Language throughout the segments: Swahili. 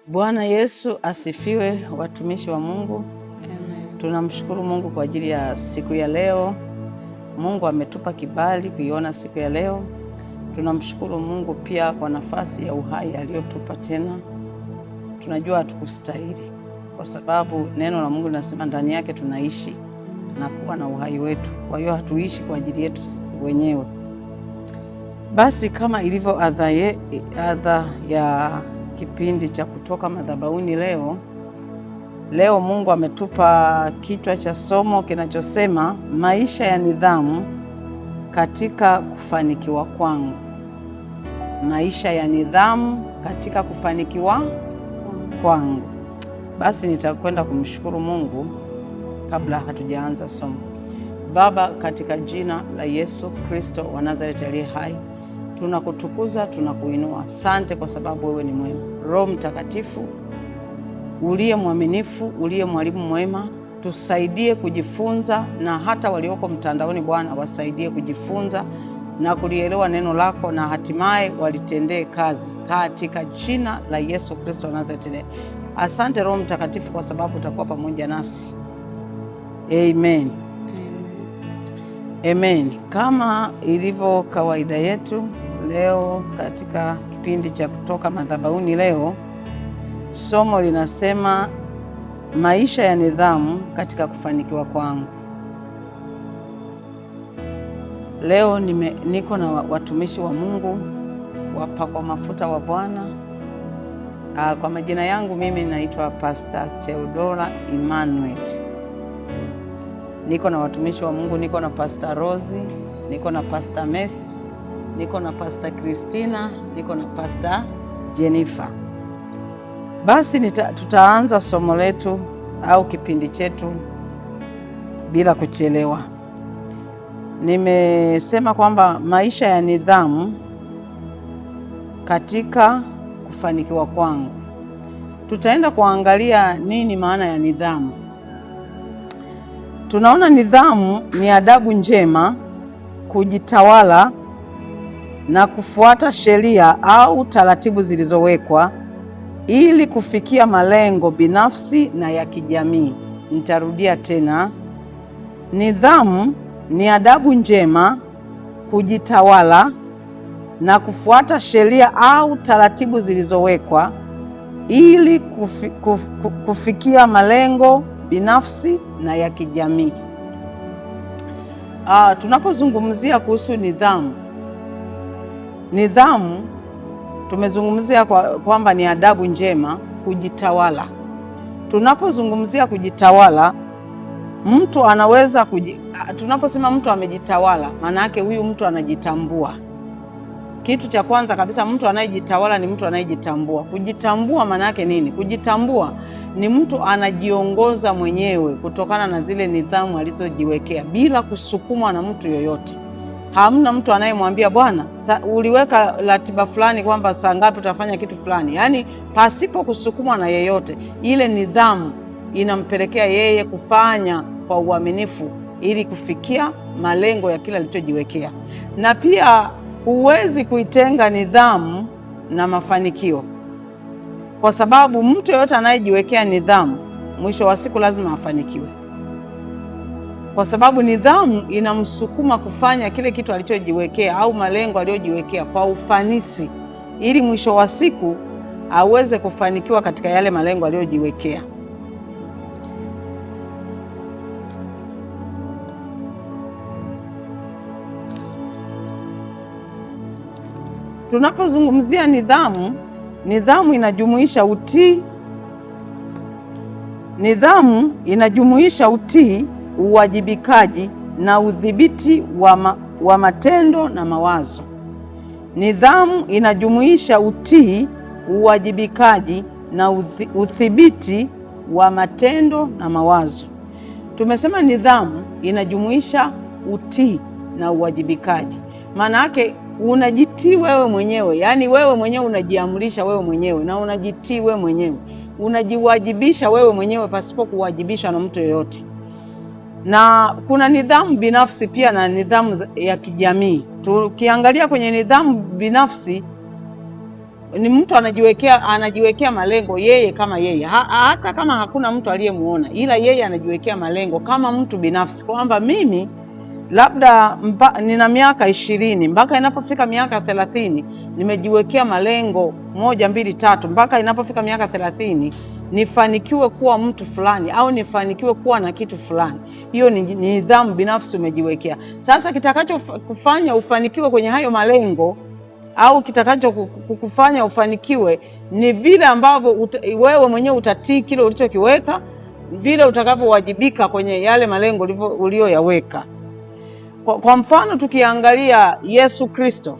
Bwana Yesu asifiwe, watumishi wa Mungu. Amen. Tunamshukuru Mungu kwa ajili ya siku ya leo. Mungu ametupa kibali kuiona siku ya leo. Tunamshukuru Mungu pia kwa nafasi ya uhai aliyotupa tena. Tunajua hatukustahili, kwa sababu neno la Mungu linasema ndani yake tunaishi na kuwa na uhai wetu. Kwa hiyo hatuishi kwa ajili yetu wenyewe. Basi kama ilivyo adha ya kipindi cha Kutoka Madhabahuni, leo Mungu ametupa kichwa cha somo kinachosema maisha ya nidhamu katika kufanikiwa kwangu. Maisha ya nidhamu katika kufanikiwa kwangu. Basi nitakwenda kumshukuru Mungu kabla hatujaanza somo. Baba, katika jina la Yesu Kristo wa Nazareti aliye hai, tunakutukuza, tunakuinua. Asante kwa sababu wewe ni mwema. Roho Mtakatifu uliye mwaminifu, uliye mwalimu mwema, tusaidie kujifunza, na hata walioko mtandaoni Bwana wasaidie kujifunza na kulielewa neno lako, na hatimaye walitendee kazi katika jina la Yesu Kristo wa Nazareti. Asante Roho Mtakatifu kwa sababu utakuwa pamoja nasi. Amen. Amen. Kama ilivyo kawaida yetu, leo katika kipindi cha Kutoka Madhabahuni, leo somo linasema maisha ya nidhamu katika kufanikiwa kwangu. Leo niko na watumishi wa Mungu wapakwa mafuta wa Bwana. Kwa majina yangu mimi naitwa Pastor Theodora Emmanuel. Niko na watumishi wa Mungu, niko na Pastor Rosie, niko na Pastor Messi, niko na Pastor Christina, niko na Pastor Jennifer. Basi tutaanza somo letu au kipindi chetu bila kuchelewa. Nimesema kwamba maisha ya nidhamu katika kufanikiwa kwangu. Tutaenda kuangalia nini maana ya nidhamu. Tunaona nidhamu ni adabu njema, kujitawala na kufuata sheria au taratibu zilizowekwa ili kufikia malengo binafsi na ya kijamii. Nitarudia tena. Nidhamu ni adabu njema, kujitawala na kufuata sheria au taratibu zilizowekwa ili kufikia malengo binafsi na ya kijamii. Tunapozungumzia kuhusu nidhamu tumezungumzia kwamba ni adabu njema, kujitawala. Tunapozungumzia kujitawala, mtu anaweza tunaposema mtu amejitawala, maana yake huyu mtu anajitambua. Kitu cha kwanza kabisa, mtu anayejitawala ni mtu anayejitambua. Kujitambua maana yake nini? Kujitambua ni mtu anajiongoza mwenyewe kutokana na zile nidhamu alizojiwekea bila kusukumwa na mtu yoyote. Hamna mtu anayemwambia bwana, uliweka ratiba fulani kwamba saa ngapi utafanya kitu fulani. Yaani pasipo kusukumwa na yeyote. Ile nidhamu inampelekea yeye kufanya kwa uaminifu ili kufikia malengo ya kila alichojiwekea. Na pia huwezi kuitenga nidhamu na mafanikio, kwa sababu mtu yeyote anayejiwekea nidhamu mwisho wa siku lazima afanikiwe, kwa sababu nidhamu inamsukuma kufanya kile kitu alichojiwekea au malengo aliyojiwekea kwa ufanisi, ili mwisho wa siku aweze kufanikiwa katika yale malengo aliyojiwekea. Tunapozungumzia nidhamu inajumuisha utii. Nidhamu inajumuisha utii, uwajibikaji na udhibiti wa matendo na mawazo. Nidhamu inajumuisha utii, uwajibikaji na udhibiti wa matendo na mawazo. Tumesema nidhamu inajumuisha utii na uwajibikaji. Maana yake unajitii wewe mwenyewe, yaani wewe mwenyewe unajiamrisha wewe mwenyewe na unajitii wewe mwenyewe. Unajiwajibisha wewe mwenyewe pasipo kuwajibishwa na mtu yoyote. Na kuna nidhamu binafsi pia na nidhamu ya kijamii. Tukiangalia kwenye nidhamu binafsi, ni mtu anajiwekea malengo yeye kama yeye, hata kama hakuna mtu aliyemuona, ila yeye anajiwekea malengo kama mtu binafsi, kwamba mimi labda nina miaka 20 mpaka inapofika miaka 30 nimejiwekea malengo 1 2 3 mpaka inapofika miaka 30 nifanikiwe kuwa mtu fulani au nifanikiwe kuwa na kitu fulani. Hiyo ni nidhamu binafsi umejiwekea. Sasa kitakacho kufanya ufanikiwe kwenye hayo malengo au kitakacho kufanya ufanikiwe ni vile ambavyo wewe mwenyewe utatii kile ulichokiweka, vile utakavyowajibika kwenye yale malengo ulioyaweka. Kwa mfano tukiangalia Yesu Kristo,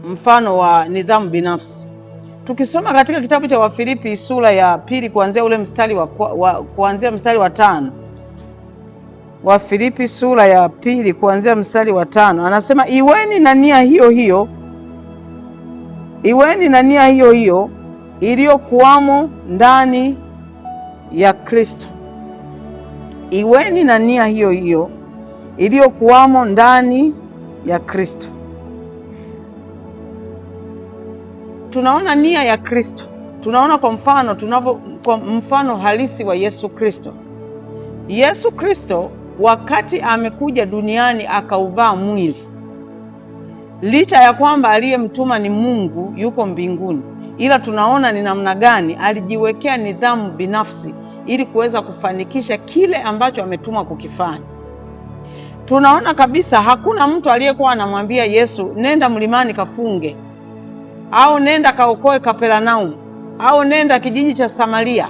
mfano wa nidhamu binafsi, tukisoma katika kitabu cha Wafilipi sura ya 2 kuanzia ule mstari kuanzia mstari wa 5. Wafilipi sura ya 2 kuanzia mstari wa 5 anasema, iweni na nia hiyo hiyo iliyokuwamo ndani ya Kristo. Iweni na nia hiyo hiyo iliyokuwamo ndani ya Kristo. Tunaona nia ya Kristo, tunaona kwa mfano halisi wa Yesu Kristo. Yesu Kristo wakati amekuja duniani akauvaa mwili, licha ya kwamba aliyemtuma ni Mungu yuko mbinguni, ila tunaona ni namna gani alijiwekea nidhamu binafsi ili kuweza kufanikisha kile ambacho ametumwa kukifanya. Tunaona kabisa hakuna mtu aliyekuwa anamwambia Yesu, nenda mlimani kafunge, au nenda kaokoe Kapernaumu, au nenda kijiji cha Samaria.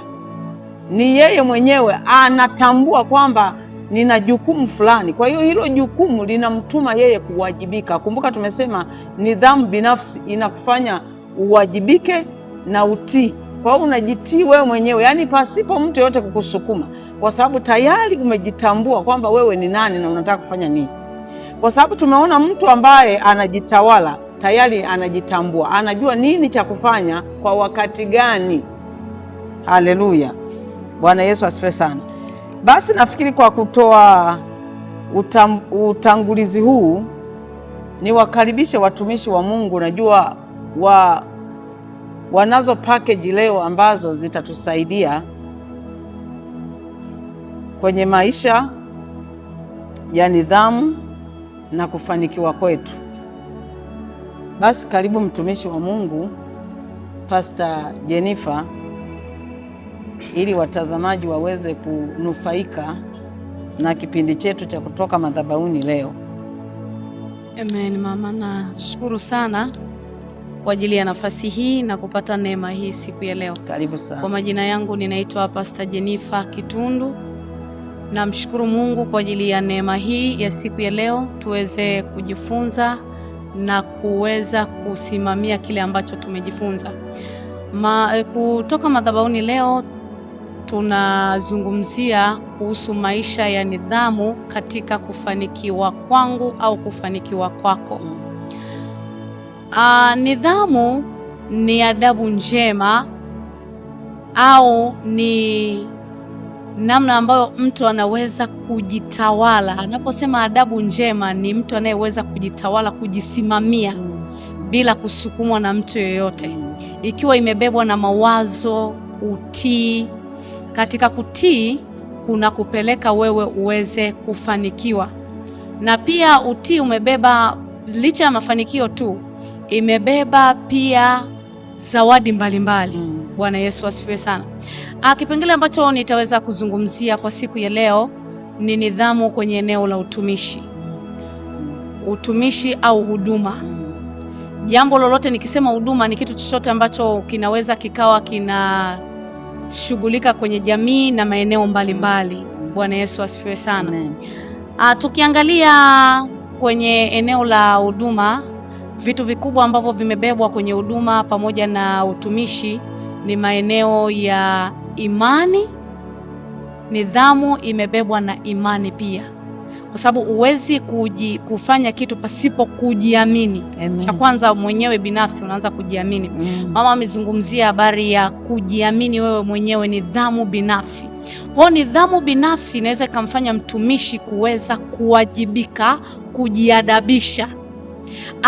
Ni yeye mwenyewe anatambua kwamba nina jukumu fulani, kwa hiyo hilo jukumu linamtuma yeye kuwajibika. Kumbuka tumesema nidhamu binafsi inakufanya uwajibike na utii. Kwa hiyo unajitii wewe mwenyewe, yaani pasipo mtu yote kukusukuma, kwa sababu tayari umejitambua kwamba wewe ni nani na unataka kufanya nini. Kwa sababu tumeona mtu ambaye anajitawala tayari anajitambua, anajua nini cha kufanya kwa wakati gani. Haleluya, Bwana Yesu asifiwe sana. Basi nafikiri kwa kutoa utangulizi huu ni wakaribishe watumishi wa Mungu. Najua wanazo package leo ambazo zitatusaidia kwenye maisha ya nidhamu na kufanikiwa kwetu. Basi karibu mtumishi wa Mungu Pastor Jennifer, ili watazamaji waweze kunufaika na kipindi chetu cha kutoka madhabahuni leo. Amen mama, nashukuru sana kwa ajili ya nafasi hii na kupata neema hii siku ya leo. Karibu sana. Kwa majina yangu ninaitwa Pastor Jennifer Kitundu. Namshukuru Mungu kwa ajili ya neema hii ya siku ya leo, tuweze kujifunza na kuweza kusimamia kile ambacho tumejifunza. Kutoka madhabahuni leo tunazungumzia kuhusu maisha ya nidhamu katika kufanikiwa kwangu au kufanikiwa kwako. Nidhamu ni adabu njema au ni namna ambayo mtu anaweza kujitawala. Anaposema adabu njema, ni mtu anayeweza kujitawala, kujisimamia bila kusukumwa na mtu yeyote, ikiwa imebebwa na mawazo, utii. Katika kutii kuna kupeleka wewe uweze kufanikiwa, na pia utii umebeba, licha ya mafanikio tu, imebeba pia zawadi mbalimbali. Bwana Yesu asifiwe sana. Kipengele ambacho nitaweza kuzungumzia kwa siku ya leo ni nidhamu kwenye eneo la utumishi au huduma. Jambo lolote, nikisema huduma, ni kitu chochote ambacho kinaweza kikawa kinashughulika kwenye jamii na maeneo mbalimbali. Bwana Yesu asifiwe sana. Tukiangalia kwenye eneo la huduma, vitu vikubwa ambavyo vimebebwa kwenye huduma pamoja na utumishi ni maeneo ya imani. Nidhamu imebebwa na imani pia, kwa sababu huwezi kufanya kitu pasipo kujiamini. Cha kwanza mwenyewe binafsi unaanza kujiamini. Mama amezungumzia habari ya kujiamini wewe mwenyewe, nidhamu binafsi. Kwa nidhamu binafsi inaweza ikamfanya mtumishi kuweza kuwajibika, kujiadabisha,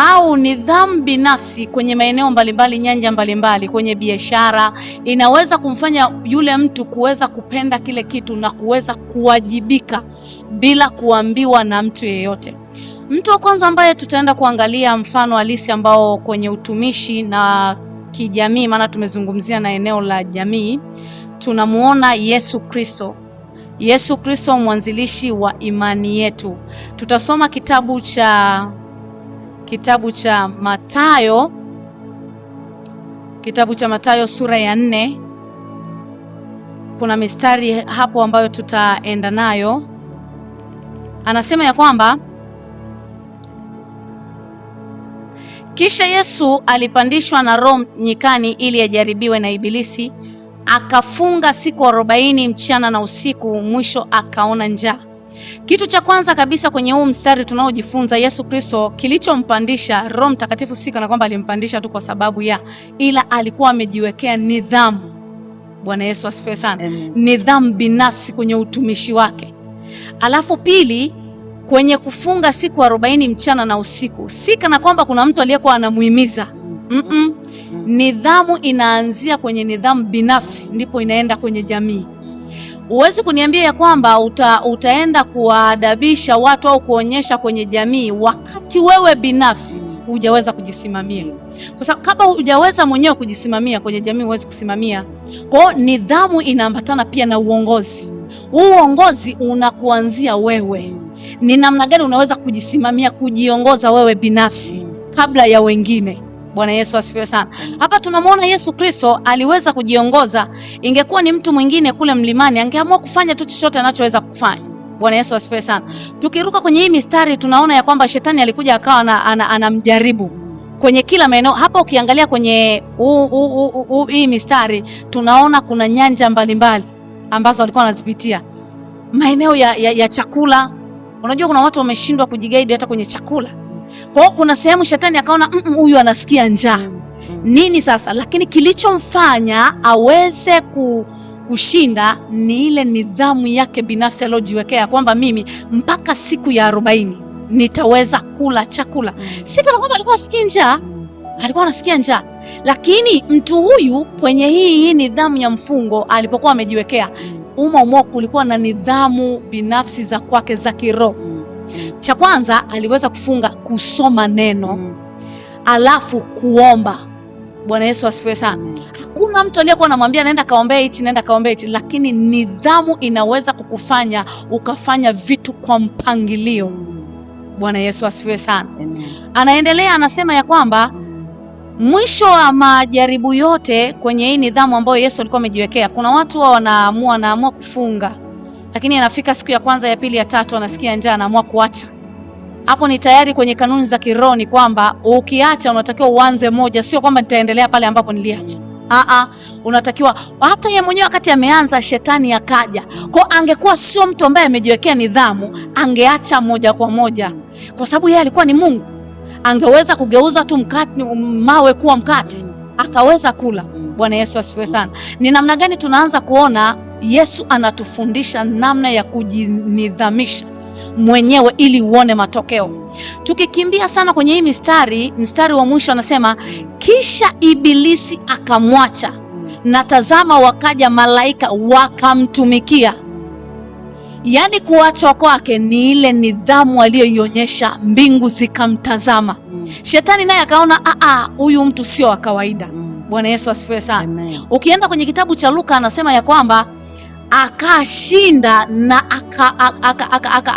au nidhamu binafsi kwenye maeneo mbalimbali, nyanja mbalimbali, kwenye biashara, inaweza kumfanya yule mtu kuweza kupenda kile kitu na kuweza kuwajibika bila kuambiwa na mtu yeyote. Mtu wa kwanza ambaye tutaenda kuangalia mfano halisi ambao kwenye utumishi na kijamii, maana tumezungumzia na eneo la jamii, tunamuona Yesu Kristo. Yesu Kristo, mwanzilishi wa imani yetu. Tutasoma kitabu cha Mathayo sura ya 4. Kuna mistari hapo ambayo tutaenda nayo. Anasema ya kwamba kisha Yesu alipandishwa na Roho nyikani ili ajaribiwe na Ibilisi, akafunga siku 40 mchana na usiku, mwisho akaona njaa. Kitu cha kwanza kabisa kwenye huu mstari tunaojifunza, Yesu Kristo kilichompandisha Roho Mtakatifu si kana kwamba alimpandisha tu kwa sababu ila alikuwa amejiwekea nidhamu. Bwana Yesu asifiwe sana. Nidhamu binafsi kwenye utumishi wake. Alafu pili, kwenye kufunga siku 40 mchana na usiku, si kana kwamba kuna mtu aliyekuwa anamuhimiza. Nidhamu inaanzia kwenye nidhamu binafsi, ndipo inaenda kwenye jamii. Huwezi kuniambia ya kwamba utaenda kuwaadabisha watu au kuonyesha kwenye jamii wakati wewe binafsi hujaweza kujisimamia. Kwa sababu kama hujaweza mwenyewe kujisimamia kwenye jamii, huwezi kusimamia. Kwa hiyo nidhamu inaambatana pia na uongozi. Uongozi unakuanzia wewe. Ni namna gani unaweza kujisimamia, kujiongoza wewe binafsi kabla ya wengine. Bwana Yesu asifiwe sana. Hapa tunamwona Yesu Kristo aliweza kujiongoza. Ingekuwa ni mtu mwingine kule mlimani, angeamua kufanya tu chochote anachoweza kufanya. Bwana Yesu asifiwe sana. Tukiruka kwenye hii mistari, tunaona ya kwamba shetani alikuja akawa anamjaribu kwenye kila maeneo. Hapa ukiangalia kwenye hii mistari, tunaona kuna nyanja mbalimbali ambazo walikuwa wanazipitia. Maeneo ya chakula. Unajua kuna watu wameshindwa kujigaidi hata kwenye chakula. Kwa hiyo kuna sehemu shetani akaona huyu anasikia njaa. Nini sasa? Lakini kilichomfanya aweze kushinda ni ile nidhamu yake binafsi aliyojiwekea kwamba mimi mpaka siku ya 40 nitaweza kula chakula. Si kana kwamba alikuwa asikia njaa, alikuwa anasikia njaa. Lakini mtu huyu kwenye hii nidhamu ya mfungo alipokuwa amejiwekea, kulikuwa na nidhamu binafsi za kwake za kiroho. Cha kwanza aliweza kufunga, kusoma neno, alafu kuomba. Bwana Yesu asifiwe sana. Hakuna mtu aliyekuwa anamwambia nenda kaombee hichi, nenda kaombee hichi, lakini nidhamu inaweza kukufanya ukafanya vitu kwa mpangilio. Bwana Yesu asifiwe sana. Anaendelea anasema ya kwamba mwisho wa majaribu yote kwenye hii nidhamu ambayo Yesu alikuwa amejiwekea, kuna watu wanaamua kufunga, lakini inafika siku ya kwanza, ya pili, ya tatu anasikia njaa, anaamua kuacha. Hapo ni tayari kwenye kanuni za kiroho ni kwamba ukiacha unatakiwa uanze moja, sio kwamba nitaendelea pale ambapo niliacha. Unatakiwa hata yeye mwenyewe wakati ameanza shetani akaja. Kwa angekuwa sio mtu ambaye amejiwekea nidhamu, angeacha moja kwa moja. Kwa sababu yeye alikuwa ni Mungu. Angeweza kugeuza tu mawe kuwa mkate, akaweza kula. Bwana Yesu asifiwe sana. Ni namna gani tunaanza kuona Yesu anatufundisha namna ya kujinidhamisha mwenyewe ili uone matokeo. Tukikimbia sana kwenye hii mstari wa mwisho anasema kisha Ibilisi akamwacha, na tazama wakaja malaika wakamtumikia. Yaani kuachwa kwake ni ile nidhamu aliyoionyesha, mbingu zikamtazama. Shetani naye akaona huyu mtu sio wa kawaida. Bwana Yesu asifiwe sana. Ukienda kwenye kitabu cha Luka anasema ya kwamba akashinda na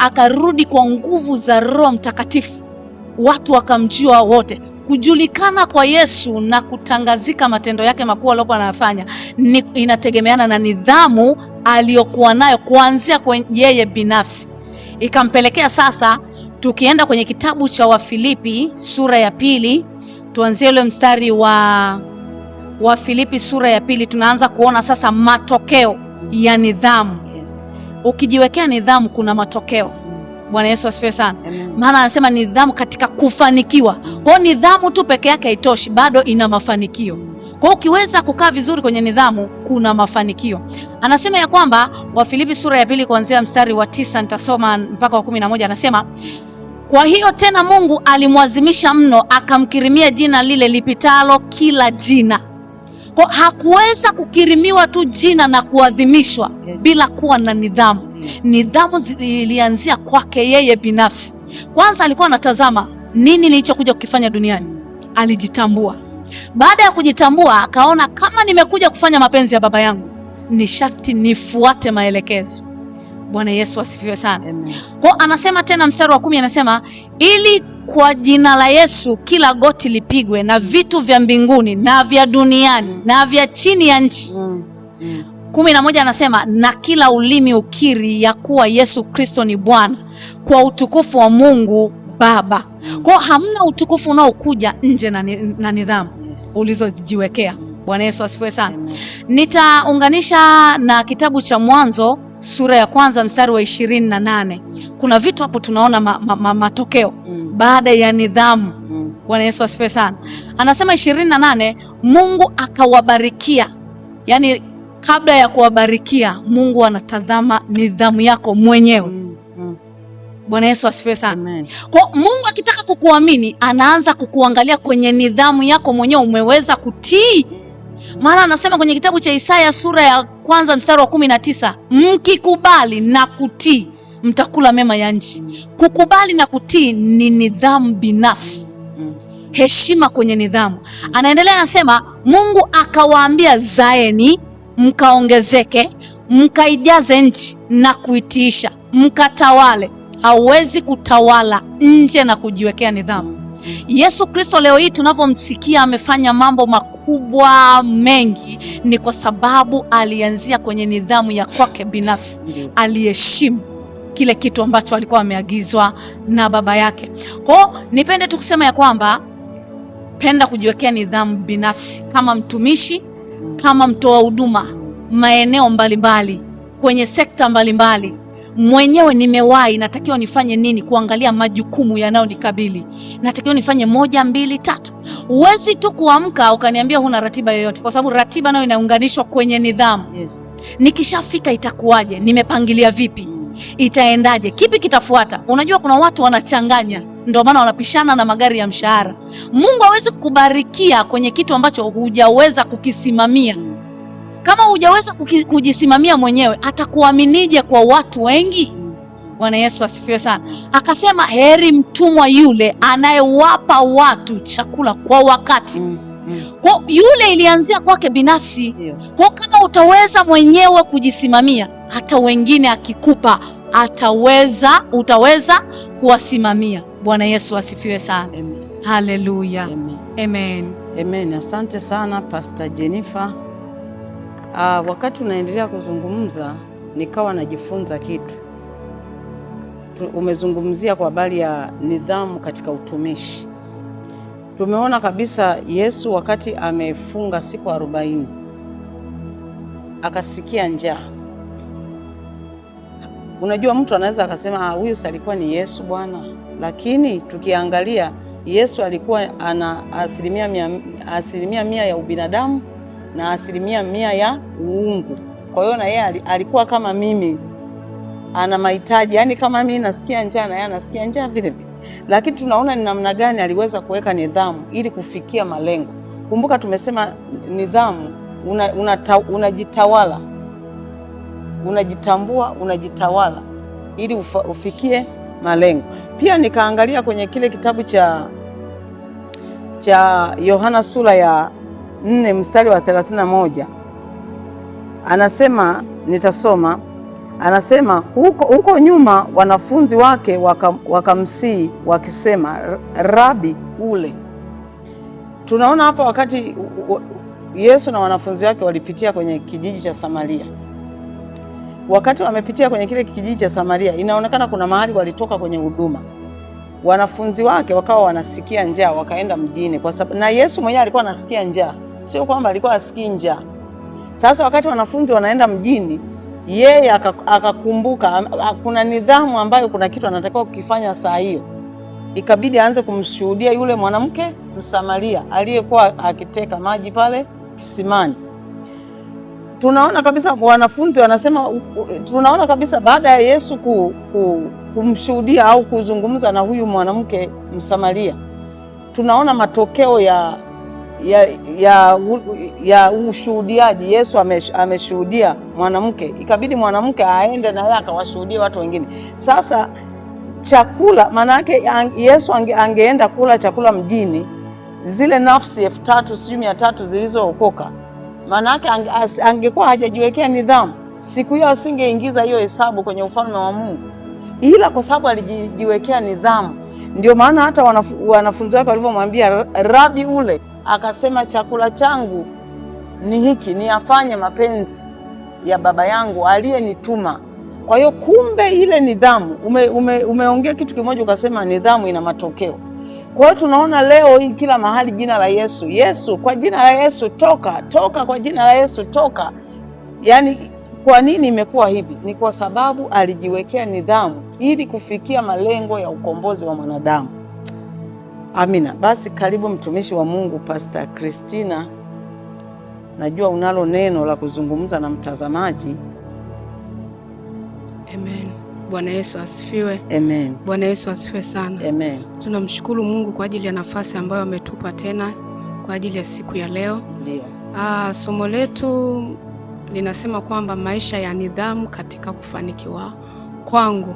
akarudi kwa nguvu za Roho Mtakatifu. Watu wakamjua wote. Kujulikana kwa Yesu na kutangazika matendo yake makuu aliyokuwa anafanya inategemeana na nidhamu aliyokuwa nayo kuanzia kwa yeye binafsi. Ikampelekea sasa, tukienda kwenye kitabu cha Wafilipi sura ya 2, tuanzie ule mstari wa Wafilipi sura ya 2, tunaanza kuona sasa matokeo ya nidhamu. Ukijiwekea nidhamu kuna matokeo. Bwana Yesu asifiwe sana. Maana anasema nidhamu katika kufanikiwa. Kwa nidhamu tu peke yake haitoshi, bado ina mafanikio. Kwa ukiweza kukaa vizuri kwenye nidhamu kuna mafanikio. Anasema ya kwamba Wafilipi sura ya 2 kuanzia mstari wa 9 nitasoma mpaka wa 11, anasema Kwa hiyo tena Mungu alimwazimisha mno, akamkirimia jina lile lipitalo kila jina. Kwa hakuweza kukirimiwa tu jina na kuadhimishwa bila kuwa na nidhamu. Nidhamu zilianzia kwake yeye binafsi. Kwanza alikuwa anatazama nini nilichokuja kukifanya duniani. Alijitambua. Baada ya kujitambua, akaona kama nimekuja kufanya mapenzi ya Baba yangu, ni sharti nifuate maelekezo. Bwana Yesu asifiwe sana. Amen. Kwa anasema tena mstari wa 10 anasema, ili kwa jina la Yesu kila goti lipigwe, na vitu vya mbinguni na vya duniani na vya chini ya nchi. 11 anasema, na kila ulimi ukiri ya kuwa Yesu Kristo ni Bwana, kwa utukufu wa Mungu Baba. Kwa hamna utukufu unaokuja nje na nidhamu ulizojiwekea. Bwana Yesu asifiwe sana. Nitaunganisha na kitabu cha Mwanzo sura ya 1 mstari wa 28. Kuna vitu hapo tunaona matokeo baada ya nidhamu. Bwana Yesu asifiwe sana. Anasema 28, Mungu akawabarikia. Yaani kabla ya kuwabarikia, Mungu anatazama nidhamu yako mwenyewe. Bwana Yesu asifiwe sana. Kwa Mungu akitaka kukuamini, anaanza kukuangalia kwenye nidhamu yako mwenyewe, umeweza kutii. Maana anasema kwenye kitabu cha Isaya sura ya 1 mstari wa 19, mkikubali na kutii mtakula mema ya nchi. Kukubali na kutii ni nidhamu binafsi. Heshima kwenye nidhamu. Anaendelea anasema, Mungu akawaambia, zaeni mkaongezeke, mkaijaze nchi na kuitiisha, mkatawale. Hauwezi kutawala nje na kujiwekea nidhamu. Yesu Kristo leo hii tunavyomsikia amefanya mambo makubwa mengi, ni kwa sababu alianzia kwenye nidhamu ya kwake binafsi. Aliheshimu kile kitu ambacho alikuwa ameagizwa na Baba yake. Kwa nipende tu kusema ya kwamba penda kujiwekea nidhamu binafsi kama mtumishi, kama mtoa huduma maeneo mbalimbali, kwenye sekta mbalimbali. Mwenyewe nimewahi, natakiwa nifanye nini, kuangalia majukumu yanayonikabili. Natakiwa nifanye 1, 2, 3. Huwezi tu kuamka ukaniambia huna ratiba yoyote, kwa sababu ratiba nayo inaunganishwa kwenye nidhamu. Nikishafika itakuwaje? Nimepangilia vipi? Itaendaje? Kipi kitafuata? Unajua kuna watu wanachanganya, ndio maana wanapishana na magari ya mshahara. Mungu hawezi kukubarikia kwenye kitu ambacho hujaweza kukisimamia. Kama hujaweza kujisimamia mwenyewe, atakuaminije kwa watu wengi? Bwana Yesu asifiwe sana. Akasema, heri mtumwa yule anayewapa watu chakula kwa wakati. Kwa yule ilianzia kwake binafsi. Kwa kama utaweza mwenyewe kujisimamia, hata wengine akikupa utaweza kuwasimamia. Bwana Yesu asifiwe sana. Haleluya. Amen. Amen. Asante sana Pastor Jennifer. Wakati unaendelea kuzungumza nikawa najifunza kitu. Umezungumzia kwa habari ya nidhamu katika utumishi. Tumeona kabisa Yesu wakati amefunga siku 40 akasikia njaa. Unajua mtu anaweza akasema huyu alikuwa ni Yesu Bwana, lakini tukiangalia Yesu alikuwa ana 100% ya ubinadamu na 100% ya uungu. Kwa hiyo na yeye alikuwa kama mimi, ana mahitaji, yani kama mimi nasikia njaa na yeye anasikia njaa vile vile. Lakini tunaona ni namna gani aliweza kuweka nidhamu ili kufikia malengo. Kumbuka tumesema nidhamu, unajitawala, unajitambua, unajitawala ili ufikie malengo. Pia nikaangalia kwenye kile kitabu cha Yohana sura ya 4 mstari wa 31. Anasema, nitasoma. Anasema huko nyuma wanafunzi wake wakamsii wakisema, Rabi, ule. Tunaona hapa wakati Yesu na wanafunzi wake walipitia kwenye kijiji cha Samaria. Wakati wamepitia kwenye kile kijiji cha Samaria, inaonekana kuna mahali walitoka kwenye huduma. Wanafunzi wake wakawa wanasikia njaa, wakaenda mjini, kwa sababu na Yesu mwenyewe alikuwa anasikia njaa, sio kwamba alikuwa asikii njaa. Sasa wakati wanafunzi wanaenda mjini, yeye akakumbuka kuna nidhamu ambayo kuna kitu anatakiwa kukifanya saa hiyo. Ikabidi aanze kumshuhudia yule mwanamke Msamaria aliyekuwa akiteka maji pale kisimani. Tunaona kabisa wanafunzi wanasema, tunaona kabisa baada ya Yesu kumshuhudia au kuzungumza na huyu mwanamke Msamaria, tunaona matokeo ya ushuhudiaji. Yesu ameshuhudia mwanamke, ikabidi mwanamke aende na yeye akawashuhudia watu wengine. Sasa chakula, maana yake Yesu angeenda kula chakula mjini, zile nafsi 3,300 zilizookoka, maana yake angekuwa hajajiwekea nidhamu, siku hiyo asingeingiza hiyo hesabu kwenye ufalme wa Mungu, ila kwa sababu alijiwekea nidhamu. Ndio maana hata wanafunzi wake walipomwambia Rabi ule, akasema chakula changu ni hiki, ni afanye mapenzi ya Baba yangu aliyenituma. Kwa hiyo kumbe ile nidhamu, umeongea kitu kimoja ukasema nidhamu ina matokeo. Kwa hiyo tunaona leo hii kila mahali jina la Yesu, Yesu, kwa jina la Yesu toka, toka kwa jina la Yesu toka. Yaani kwa nini imekuwa hivi? Ni kwa sababu alijiwekea nidhamu ili kufikia malengo ya ukombozi wa mwanadamu. Amina. Basi karibu mtumishi wa Mungu Pastor Christina. Najua unalo neno la kuzungumza na mtazamaji. Amen. Bwana Yesu asifiwe. Amen. Bwana Yesu asifiwe sana. Amen. Tunamshukuru Mungu kwa ajili ya nafasi ambayo ametupa tena kwa ajili ya siku ya leo. Ndio. Somo letu linasema kwamba maisha ya nidhamu katika kufanikiwa kwangu.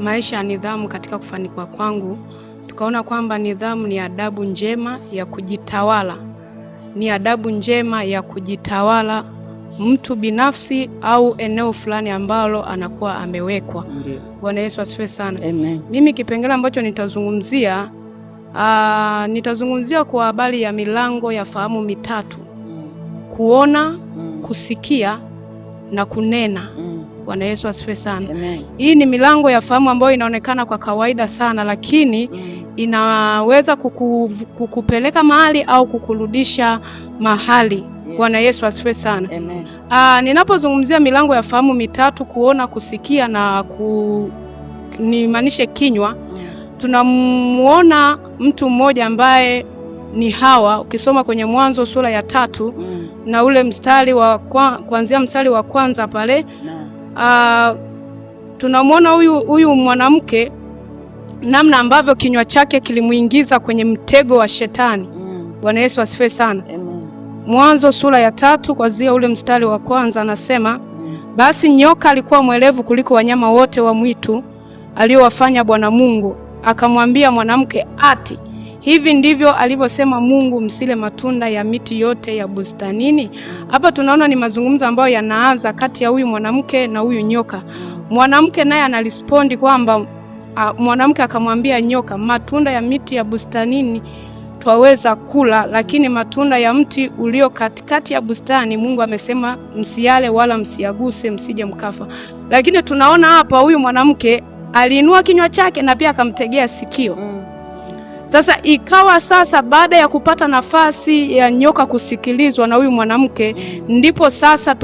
Maisha ya nidhamu katika kufanikiwa kwangu. Tukaona kwamba nidhamu ni adabu njema ya kujitawala. Ni adabu njema ya kujitawala mtu binafsi au eneo fulani ambalo anakuwa amewekwa. Bwana Yesu asifiwe sana. Amen. Mimi kipengele ambacho nitazungumzia kwa habari ya milango ya fahamu mitatu. Kuona, kusikia na kunena. Bwana Yesu asifiwe sana. Amen. Hii ni milango ya fahamu ambayo inaonekana kwa kawaida sana, lakini inaweza kukupeleka mahali au kukurudisha mahali. Yes. Bwana Yesu asifiwe sana. Amen. Ninapozungumzia milango ya fahamu mitatu, kuona, kusikia na nimaanishe kinywa, tunamuona mtu mmoja ambaye ni Hawa. Ukisoma kwenye Mwanzo sura ya 3 na ule mstari wa kuanzia mstari wa kwanza pale, tunamwona huyu mwanamke namna ambavyo kinywa chake kilimuingiza kwenye mtego wa shetani. Bwana Yesu asifiwe sana. Amen. Mwanzo sura ya 3 kuanzia ule mstari wa kwanza anasema, basi nyoka alikuwa mwerevu kuliko wanyama wote wa mwitu aliowafanya Bwana Mungu. Akamwambia mwanamke, ati hivi ndivyo alivyosema Mungu, msile matunda ya miti yote ya bustanini? Hapa tunaona ni mazungumzo ambayo yanaanza kati ya huyu mwanamke na huyu nyoka. Mwanamke naye analispondi kwamba mwanamke akamwambia nyoka, matunda ya miti ya bustanini twaweza kula, lakini matunda ya mti ulio katikati ya bustani Mungu amesema msiale wala msiaguse, msije mkafa. Lakini tunaona hapa huyu mwanamke aliinua kinywa chake na pia akamtegea sikio. Sasa ikawa sasa baada ya kupata nafasi ya nyoka kusikilizwa na huyu mwanamke, ndipo sasa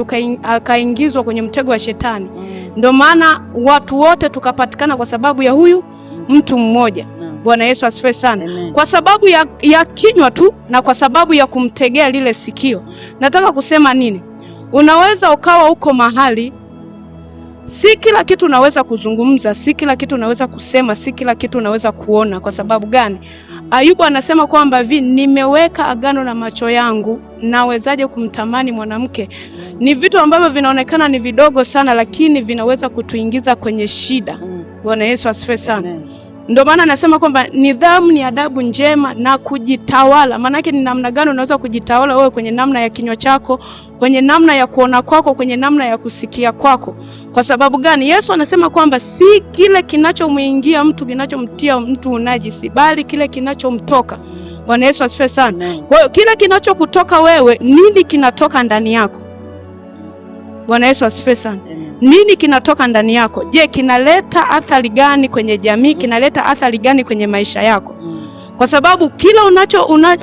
akaingizwa kwenye mtego wa shetani. Ndio maana watu wote tukapatikana kwa sababu ya huyu mtu mmoja. Bwana Yesu asifiwe sana. Amen. Kwa sababu ya kinywa tu na kwa sababu ya kumtegea lile sikio. Nataka kusema nini? Unaweza ukawa uko mahali, si kila kitu unaweza kuzungumza, si kila kitu unaweza kusema, si kila kitu unaweza kuona. Kwa sababu gani? Ayubu anasema kwamba nimeweka agano na macho yangu, nawezaje kumtamani mwanamke? Ni vitu ambavyo vinaonekana ni vidogo sana, lakini vinaweza kutuingiza kwenye shida. Bwana Yesu asifiwe sana. Ndio maana anasema kwamba nidhamu ni adabu njema na kujitawala. Maana yake ni namna gani unaweza kujitawala wewe, kwenye namna ya kinywa chako, kwenye namna ya kuona kwako, kwenye namna ya kusikia kwako. Kwa sababu gani? Yesu anasema kwamba si kile kinachomuingia mtu kinachomtia mtu unajisi, bali kile kinachomtoka. Bwana Yesu asifiwe sana. Kwa hiyo kile kinachokutoka wewe, nini kinatoka ndani yako? Bwana Yesu asifiwe sana. Nini kinatoka ndani yako? Je, kinaleta athari gani kwenye jamii? Kinaleta athari gani kwenye maisha yako? Kwa sababu kila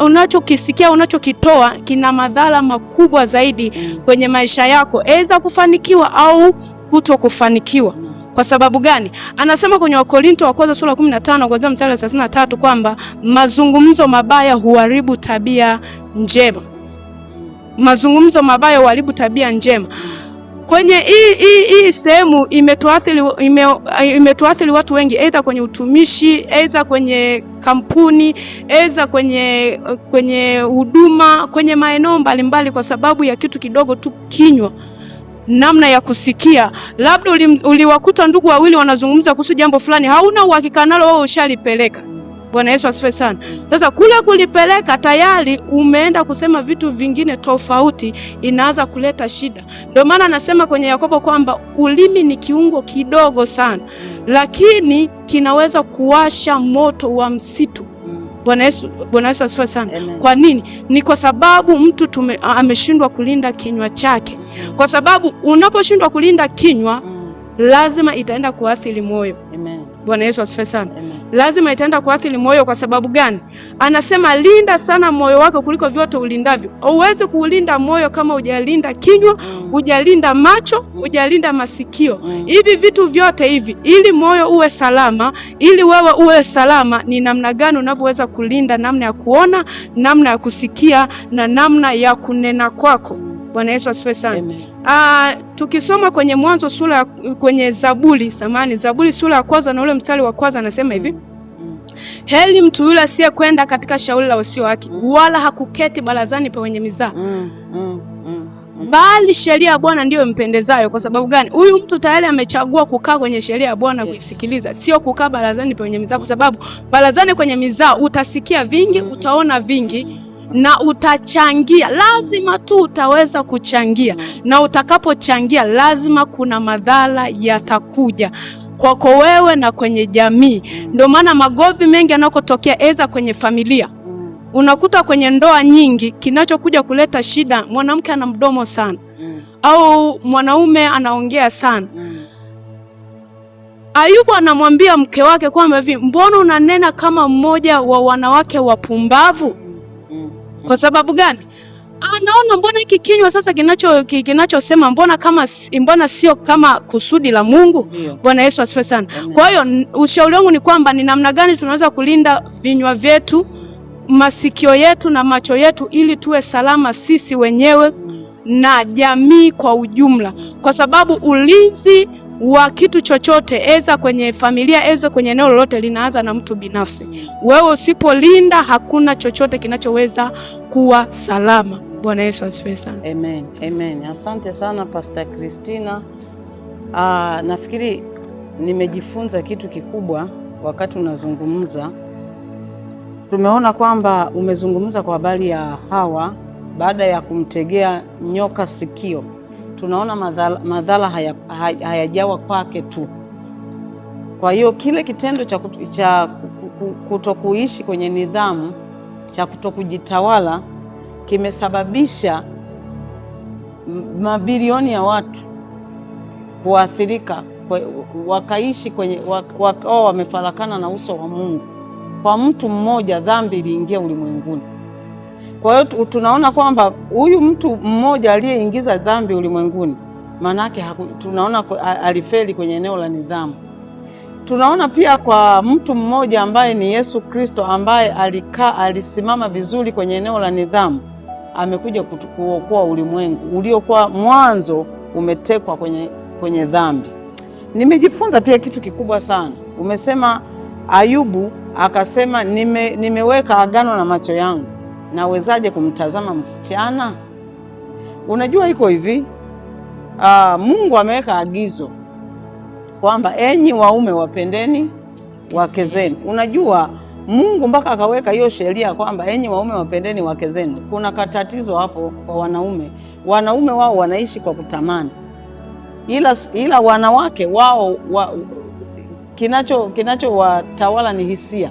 unachokisikia, unachokitoa kina madhara makubwa zaidi kwenye maisha yako, aidha kufanikiwa au kutokufanikiwa. Kwa sababu gani? Anasema kwenye Wakorinto wa kwanza sura 15 kuanzia mstari wa 33 kwamba mazungumzo mabaya huharibu tabia njema. Mazungumzo mabaya huharibu tabia njema. kwenye hii sehemu imetuathiri watu wengi, aidha kwenye utumishi, aidha kwenye kampuni, aidha kwenye huduma, kwenye maeneo mbalimbali, kwa sababu ya kitu kidogo tu, kinywa, namna ya kusikia. Labda uliwakuta ndugu wawili wanazungumza kuhusu jambo fulani, hauna uhakika nalo, wewe ushalipeleka. Bwana Yesu asifiwe sana. Sasa kule kulipeleka tayari umeenda kusema vitu vingine tofauti, inaanza kuleta shida. Ndio maana anasema kwenye Yakobo kwamba ulimi ni kiungo kidogo sana, lakini kinaweza kuwasha moto wa msitu. Bwana Yesu asifiwe sana. Kwa nini? Ni kwa sababu mtu ameshindwa kulinda kinywa chake. Kwa sababu unaposhindwa kulinda kinywa, lazima itaenda kuathiri moyo. Amen. Bwana Yesu asifiwe sana. Lazima itaenda kuathiri moyo. Kwa sababu gani? Anasema linda sana moyo wako kuliko vyote ulindavyo. Huwezi kuulinda moyo kama hujalinda kinywa, hujalinda macho, hujalinda masikio. Hivi vitu vyote hivi, ili moyo uwe salama, ili wewe uwe salama, ni namna gani unavyoweza kulinda namna ya kuona, namna ya kusikia na namna ya kunena kwako. Bwana Yesu asifiwe sana. Tukisoma kwenye Mwanzo kwenye Zaburi sura ya kwanza na ule mstari wa kwanza, anasema hivi: heri mtu yule asiyekwenda katika shauri la wasio haki, wala hakuketi barazani pa wenye mizaa, bali sheria ya Bwana ndiyo impendezayo. Kwa sababu gani? Huyu mtu tayari amechagua kukaa kwenye sheria ya Bwana, kuisikiliza, sio kukaa barazani pa wenye mizaa. Kwa sababu barazani kwenye mizaa utasikia vingi, utaona vingi na utachangia. Lazima tu utaweza kuchangia, na utakapochangia lazima kuna madhara yatakuja kwako wewe na kwenye jamii. Ndio maana magovi mengi yanakotokea aidha kwenye familia, unakuta kwenye ndoa nyingi, kinachokuja kuleta shida, mwanamke ana mdomo sana au mwanaume anaongea sana. Ayubu anamwambia mke wake kwamba hivi, mbona unanena kama mmoja wa wanawake wapumbavu? Kwa sababu gani? Anaona mbona hiki kinywa sasa kinachosema mbona sio kama kusudi la Mungu. Bwana Yesu asifiwe sana. Kwa hiyo ushauri wangu ni kwamba ni namna gani tunaweza kulinda vinywa vyetu, masikio yetu na macho yetu, ili tuwe salama sisi wenyewe na jamii kwa ujumla. Kwa sababu ulinzi wa kitu chochote, eza kwenye familia, eza kwenye eneo lolote, linaanza na mtu binafsi. Wewe usipolinda, hakuna chochote kinachoweza kuwa salama. Bwana Yesu asifiwe sana. Amen. Amen. Asante sana Pastor Christina. Nafikiri nimejifunza kitu kikubwa wakati unazungumza. Tumeona kwamba umezungumza kwa habari ya Hawa baada ya kumtegea nyoka sikio. Tunaona madhara hayajawa kwake tu. Kwa hiyo kile kitendo cha kutokuishi kwenye nidhamu, cha kutokujitawala, kimesababisha mabilioni ya watu kuathirika, wakaishi wakawa wamefarakana na uso wa Mungu. Kwa mtu mmoja dhambi iliingia ulimwenguni. Kwa hiyo tunaona kwamba huyu mtu mmoja aliyeingiza dhambi ulimwenguni, manake tunaona alifeli kwenye eneo la nidhamu. Tunaona pia kwa mtu mmoja ambaye ni Yesu Kristo, ambaye alisimama vizuri kwenye eneo la nidhamu, amekuja kuokoa ulimwengu uliokuwa mwanzo umetekwa kwenye dhambi. Nimejifunza pia kitu kikubwa sana. Umesema Ayubu akasema, nimeweka agano na macho yangu, nawezaje kumtazama msichana? Unajua iko hivi, Mungu ameweka agizo kwamba enyi waume wapendeni wake zenu. Unajua Mungu mpaka akaweka hiyo sheria kwamba enyi waume wapendeni wake zenu. Kuna katatizo hapo kwa wanaume. Wanaume wao wanaishi kwa kutamani, ila wanawake wao kinachowatawala ni hisia.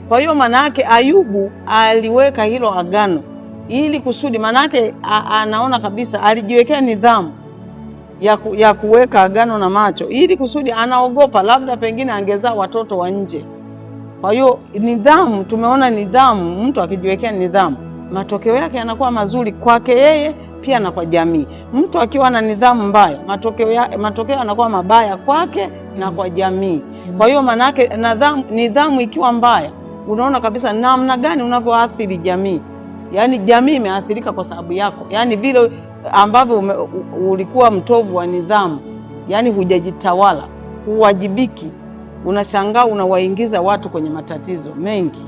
Kwa hiyo manake Ayubu aliweka hilo agano ili kusudi, manake anaona kabisa alijiwekea nidhamu ya kuweka agano na macho, ili kusudi anaogopa labda pengine angezaa watoto wa nje. Kwa hiyo nidhamu, tumeona nidhamu, mtu akijiwekea nidhamu, matokeo yake yanakuwa mazuri kwake yeye pia na kwa jamii. Mtu akiwa na nidhamu mbaya, matokeo yanakuwa mabaya kwake na kwa jamii. Kwa hiyo manake nidhamu ikiwa mbaya, unaona kabisa namna gani unavyoathiri jamii. Yaani jamii imeathirika kwa sababu yako. Yaani vile ambavyo ulikuwa mtovu wa nidhamu, yani hujajitawala, huwajibiki, unashangaa unawaingiza watu kwenye matatizo mengi.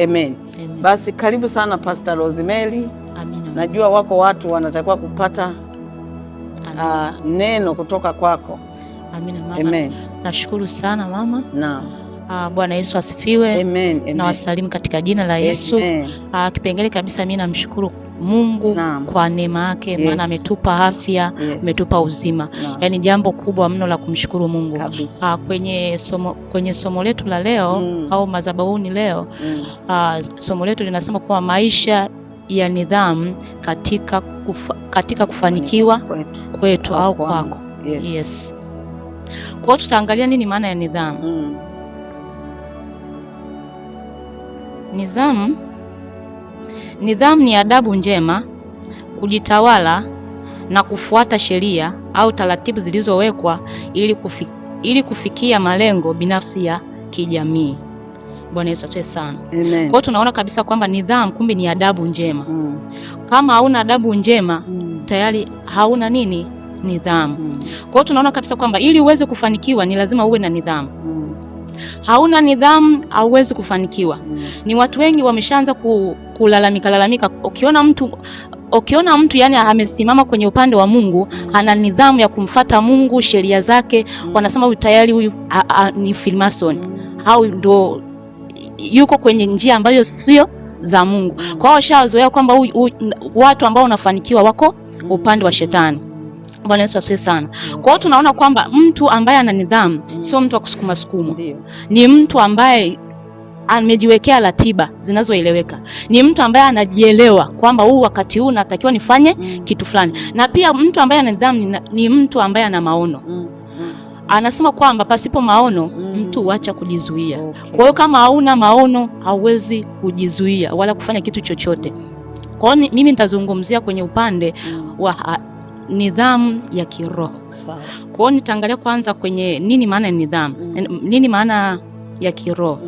Amen. Amen. Basi karibu sana Pastor Rosemary. Amen. Najua wako watu wanatakiwa kupata neno kutoka kwako. Amina mama. Amen. Nashukuru sana mama. Naam. Bwana Yesu asifiwe. Amen. Amen. Na wasalimu katika jina la Yesu. Kipengele kabisa mimi namshukuru Mungu kwa neema yake, maana ametupa afya, ametupa uzima. Yaani jambo kubwa mno la kumshukuru Mungu. Kwenye somo letu la leo au madhabahuni leo, somo letu linasema kuwa maisha ya nidhamu katika kufanikiwa kwetu au kwako. Yes. Kwa hiyo tutaangalia nini maana ya nidhamu. Nidhamu ni adabu njema, kujitawala na kufuata sheria au taratibu zilizowekwa ili kufikia malengo binafsi ya kijamii. Bwana Yesu asifiwe sana. Amen. Kwa hiyo tunaona kabisa kwamba nidhamu kumbe ni adabu njema. Kama hauna adabu njema, tayari hauna nini? Nidhamu. Kwa hiyo tunaona kabisa kwamba ili uweze kufanikiwa ni lazima uwe na nidhamu. Hauna nidhamu hauwezi kufanikiwa. Ni watu wengi wameshaanza kulalamika. Ukiona mtu yani amesimama kwenye upande wa Mungu, ana nidhamu ya kumfuata Mungu, sheria zake, wanasema huyu tayari huyu ni Freemason. Au ndo yuko kwenye njia ambayo sio za Mungu. Kwa hiyo washazoea kwamba watu ambao wanafanikiwa wako upande wa shetani. Bwana Yesu asifiwe sana. Kwa hiyo tunaona kwamba mtu ambaye ana nidhamu sio mtu wa kusukuma sukuma. Ni mtu ambaye amejiwekea ratiba zinazoeleweka. Ni mtu ambaye anajielewa kwamba wakati huu natakiwa nifanye kitu fulani. Na pia mtu ambaye ana nidhamu ni mtu ambaye ana maono. Anasema kwamba pasipo maono mtu huacha kujizuia. Kwa hiyo kama hauna maono hauwezi kujizuia wala kufanya kitu chochote. Kwa hiyo mimi nitazungumzia kwenye upande wa nidhamu ya kiroho. Kwa hiyo nitaangalia kwanza kwenye nini maana ya nidhamu. Nini maana ya kiroho?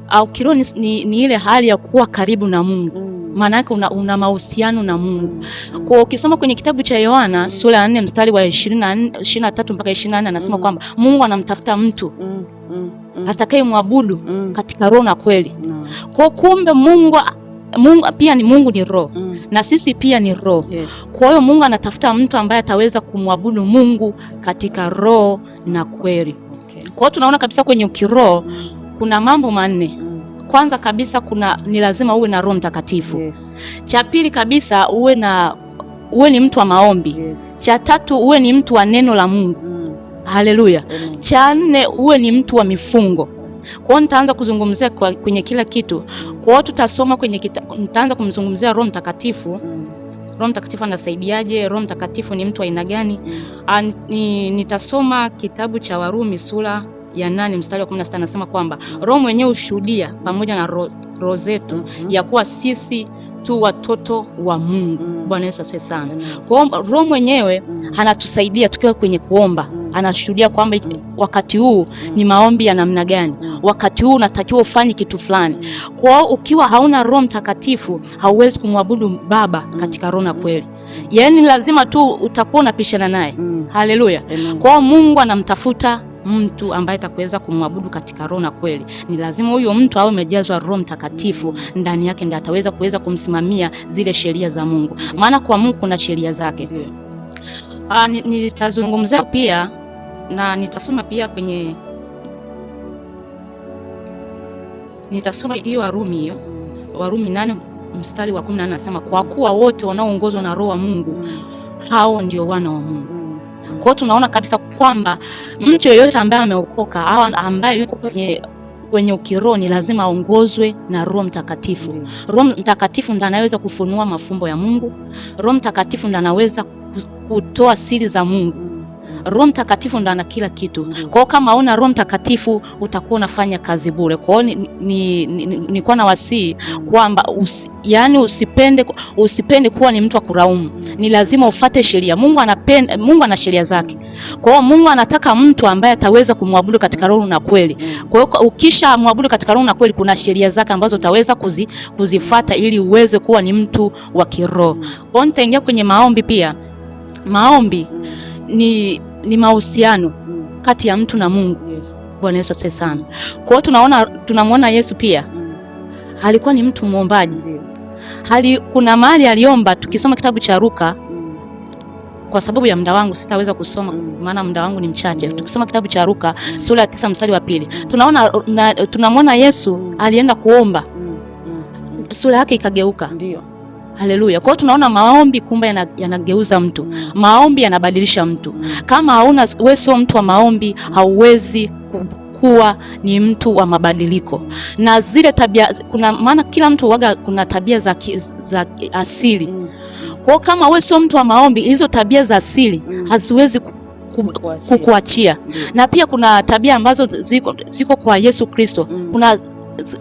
Au kiroho ni ile hali ya kuwa karibu na Mungu. Maana yake una mahusiano na Mungu. Kwa ukisoma kwenye kitabu cha Yohana sura ya 4 mstari wa 23 mpaka 24 anasema kwamba Mungu anamtafuta mtu atakayemwabudu katika roho na kweli. Kwa kumbe Mungu pia Mungu ni roho. Na sisi pia ni roho. Kwa hiyo Mungu anatafuta mtu ambaye ataweza kumwabudu Mungu katika roho na kweli. Kwa hiyo tunaona kabisa kwenye kiroho kuna mambo manne. Kwanza kabisa ni lazima uwe na Roho Mtakatifu. Cha pili kabisa uwe ni mtu wa maombi. Cha tatu uwe ni mtu wa neno la Mungu. Haleluya. Cha nne uwe ni mtu wa mifungo. Kwa hiyo nitaanza kuzungumzia kwenye kila kitu. Kwa hiyo tutasoma nitaanza kumzungumzia Roho Mtakatifu. Roho Mtakatifu anasaidiaje? Roho Mtakatifu ni mtu wa aina gani? Nitasoma kitabu cha Warumi sura ya 8 mstari wa 16 anasema kwamba Roho mwenyewe ushuhudia pamoja na roho zetu ya kuwa sisi tu watoto wa Mungu. Bwana Yesu asifiwe sana. Kwa hiyo Roho mwenyewe anatusaidia tukiwa kwenye kuomba. Anashuhudia kwamba wakati huu ni maombi ya namna gani. Wakati huu unatakiwa ufanye kitu fulani. Kwa hiyo ukiwa hauna Roho Mtakatifu hauwezi kumwabudu Baba katika roho na kweli. Yaani lazima tu utakuwa unapishana naye. Haleluya. Kwa hiyo Mungu anamtafuta mtu ambaye atakuweza kumwabudu katika roho na kweli. Ni lazima huyo mtu awe amejazwa Roho Mtakatifu ndani yake, ndiye ataweza kuweza kumsimamia zile sheria za Mungu. Maana kwa Mungu kuna sheria zake. Nitazungumzia pia na nitasoma pia nitasoma hiyo Warumi 8 mstari wa 10 anasema kwa kuwa wote wanaoongozwa na Roho wa Mungu hao ndio wana wa Mungu. Kwa hiyo tunaona kabisa kwamba mtu yeyote ambaye ameokoka au ambaye yuko kwenye ukiroho ni lazima aongozwe na Roho Mtakatifu. Roho Mtakatifu ndiye anaweza kufunua mafumbo ya Mungu. Roho Mtakatifu ndiye anaweza kutoa siri za Mungu. Roho Mtakatifu ndo ana kila kitu. Kwa hiyo kama una Roho Mtakatifu utakuwa unafanya kazi bure. Kwa hiyo nilikuwa na wasii kwamba usipende kuwa ni mtu wa kulaumu. Ni lazima ufuate sheria. Mungu ana sheria zake. Kwa hiyo Mungu anataka mtu ambaye ataweza kumwabudu katika roho na kweli. Kwa hiyo ukisha muabudu katika roho na kweli, kuna sheria zake ambazo utaweza kuzifuata ili uweze kuwa ni mtu wa kiroho. Kwa hiyo nitaingia kwenye maombi pia. Maombi ni mahusiano kati ya mtu na Mungu. Bwana Yesu asifiwe sana. Kwa hiyo tunamwona Yesu pia alikuwa ni mtu muombaji. Kuna mahali aliomba, tukisoma kitabu cha Luka, kwa sababu ya muda wangu sitaweza kusoma maana muda wangu ni mchache. Tukisoma kitabu cha Luka sura ya 9 mstari wa 2, tunamwona Yesu alienda kuomba, sura yake ikageuka. Ndio. Haleluya. Kwa hiyo tunaona maombi kumbe yanageuza mtu. Maombi yanabadilisha mtu. Kama wewe sio mtu wa maombi, hauwezi kuwa ni mtu wa mabadiliko. Na zile tabia, maana kila mtu huaga kuna tabia za asili. Kwa hiyo kama wewe sio mtu wa maombi, hizo tabia za asili haziwezi kukuachia. Na pia kuna tabia ambazo ziko kwa Yesu Kristo.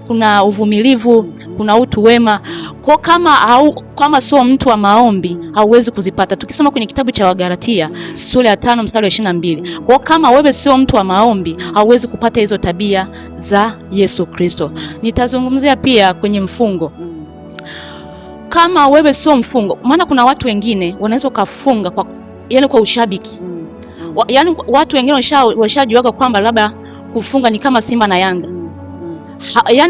Kuna uvumilivu, kuna utu wema. Kwa kama sio mtu wa maombi, hauwezi kuzipata. Tukisoma kwenye kitabu cha Wagalatia sura ya 5 mstari wa 22. Kwa kama wewe sio mtu wa maombi, hauwezi kupata hizo tabia za Yesu Kristo. Nitazungumzia pia kwenye mfungo. Kama wewe sio mfungo, maana kuna watu wengine wanaweza kufunga kwa ushabiki. Watu wengine washajiwaga kwamba labda kufunga ni kama Simba na Yanga.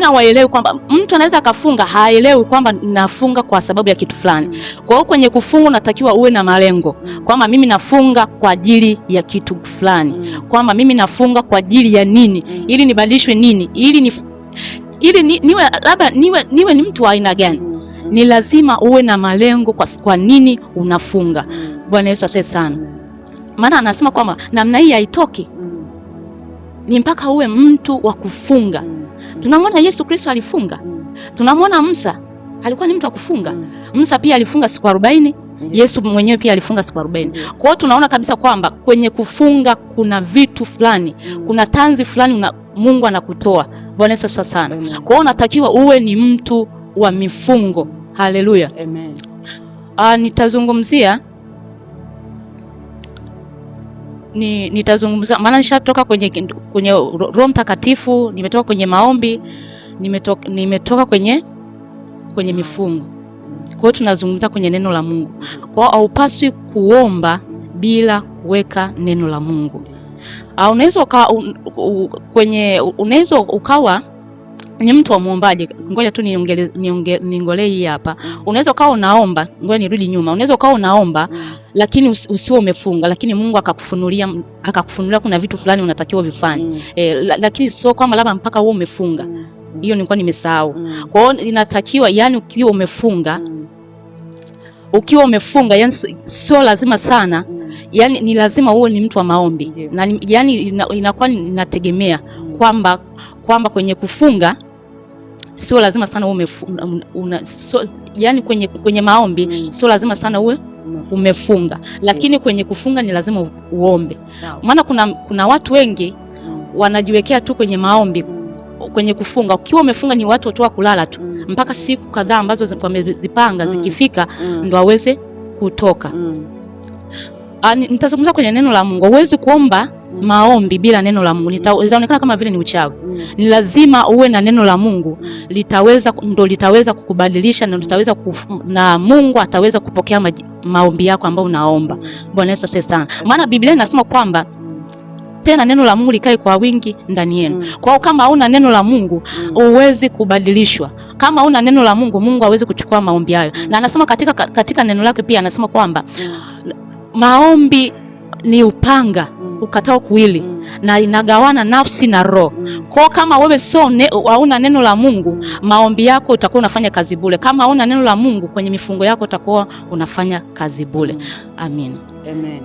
Hawaelewi kwamba mtu anaweza akafunga, haelewi kwamba nafunga kwa sababu ya kitu fulani. Kwa hiyo kwenye kufunga unatakiwa uwe na malengo, kwamba mimi nafunga kwa ajili ya kitu fulani, kwamba mimi nafunga kwa ajili ya nini, ili nibadilishwe nini, ili niwe ni mtu wa aina gani. Ni lazima uwe na malengo kwa nini unafunga. Bwana Yesu asifiwe sana. Maana anasema kwamba namna hii haitoki, ni mpaka uwe mtu wa kufunga. Tunamwona Yesu Kristo alifunga. Tunamwona Musa alikuwa ni mtu wa kufunga. Musa pia alifunga siku 40. Yesu mwenyewe pia alifunga siku 40. Kwa hiyo tunaona kabisa kwamba kwenye kufunga kuna vitu fulani, kuna tanzi fulani Mungu anakutoa. Bwana Yesu asifiwe sana. Kwa hiyo unatakiwa uwe ni mtu wa mifungo. Haleluya. Amen. Nitazungumza maana nishatoka kwenye Roho Mtakatifu, nimetoka kwenye maombi, nimetoka kwenye mifungo. Kwa hiyo tunazungumza kwenye neno la Mungu. Kwa hiyo haupaswi kuomba bila kuweka neno la Mungu. Unaweza ukawa ni mtu wa muombaji. Ngoja tu niongelee hii hapa. Unaweza ukawa unaomba, ngoja nirudi nyuma. Unaweza ukawa unaomba lakini usiwe umefunga, lakini Mungu akakufunulia kuna vitu fulani unatakiwa vifanye. Lakini sio kwamba labda mpaka wewe umefunga. Hiyo nilikuwa nimesahau. Kwa hiyo inatakiwa ukiwa umefunga yani sio lazima sana. Yani ni lazima uwe ni mtu wa maombi. Na yani inakuwa inategemea kwamba kwenye kufunga sio lazima sana uwe yani kwenye maombi sio lazima sana uwe umefunga, lakini kwenye kufunga ni lazima uombe. Maana kuna watu wengi wanajiwekea tu kwenye maombi. Kwenye kufunga, ukiwa umefunga ni watu wa kulala tu mpaka siku kadhaa ambazo wamezipanga zikifika ndo aweze kutoka. Nitazungumza kwenye neno la Mungu. Huwezi kuomba maombi bila neno la Mungu. Itaonekana kama vile ni uchawi. Ni lazima uwe na neno la Mungu. Litaweza kukubadilisha na Mungu ataweza kupokea maombi yako ambayo unaomba. Bwana Yesu asifiwe sana. Maana Biblia inasema kwamba tena neno la Mungu likae kwa wingi ndani yenu. Kwa hiyo kama huna neno la Mungu huwezi kubadilishwa. Kama huna neno la Mungu, Mungu hawezi kuchukua maombi hayo. Na anasema katika neno lake pia anasema kwamba maombi ni upanga ukatao kuwili na inagawana nafsi na roho. Kwa kama wewe hauna neno la Mungu, maombi yako utakuwa unafanya kazi bure. Kama hauna neno la Mungu, kwenye mifungo yako utakuwa unafanya kazi bure. Amen. Amen.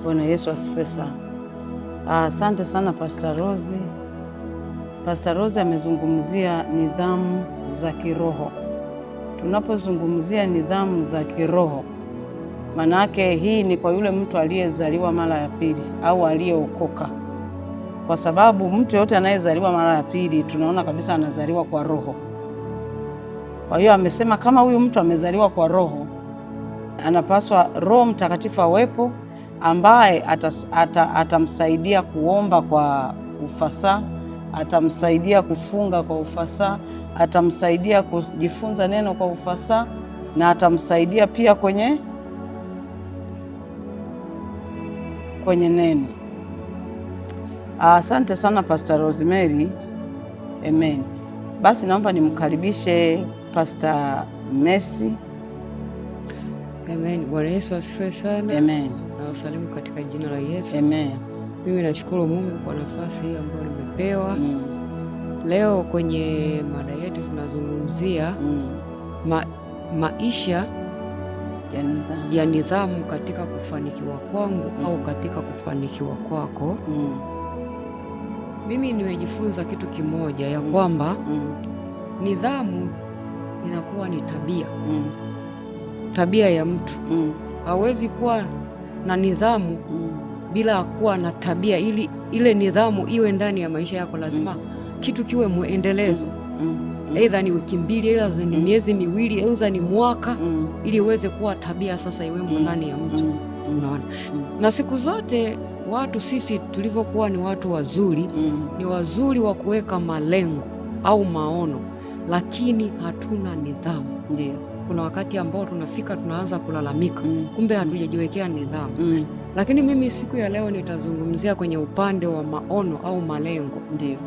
Bwana Yesu asifiwe sana. Asante sana Pastor Rose. Pastor Rose amezungumzia nidhamu za kiroho. Tunapozungumzia nidhamu za kiroho, Manake hii ni kwa yule mtu aliyezaliwa mara ya pili au aliyeokoka, kwa sababu mtu yote anayezaliwa mara ya pili tunaona kabisa anazaliwa kwa Roho. Kwa hiyo amesema kama huyu mtu amezaliwa kwa Roho, anapaswa Roho Mtakatifu awepo, ambaye atamsaidia kuomba kwa ufasaha, atamsaidia kufunga kwa ufasaha, atamsaidia kujifunza neno kwa ufasaha, na atamsaidia pia kwenye neno. Asante sana Pastor Rosemary. Amen. Basi naomba nimkaribishe Pastor Messi. Amen. Bwana Yesu asifiwe sana. Amen. Nawasalimu katika jina la Yesu. Amen. Mimi nashukuru Mungu kwa nafasi hii ambayo nimepewa. Leo kwenye mada yetu tunazungumzia maisha ya nidhamu katika kufanikiwa kwangu au katika kufanikiwa kwako. Mimi nimejifunza kitu kimoja ya kwamba nidhamu inakuwa ni tabia ya mtu. Hawezi kuwa na nidhamu bila kuwa na tabia. Ili ile nidhamu iwe ndani ya maisha yako, lazima kitu kiwe muendelezo. Aidha ni wiki mbili, aidha ni miezi miwili, aidha ni mwaka, ili uweze kuwa tabia sasa iwemo ndani ya mtu. Unaona? Na siku zote watu sisi tulivyokuwa ni watu wazuri, ni wazuri wa kuweka malengo au maono, lakini hatuna nidhamu. Ndio. Kuna wakati ambao tunafika tunaanza kulalamika, kumbe hatujajiwekea nidhamu. Lakini mimi siku ya leo nitazungumzia kwenye upande wa maono au malengo. Ndio.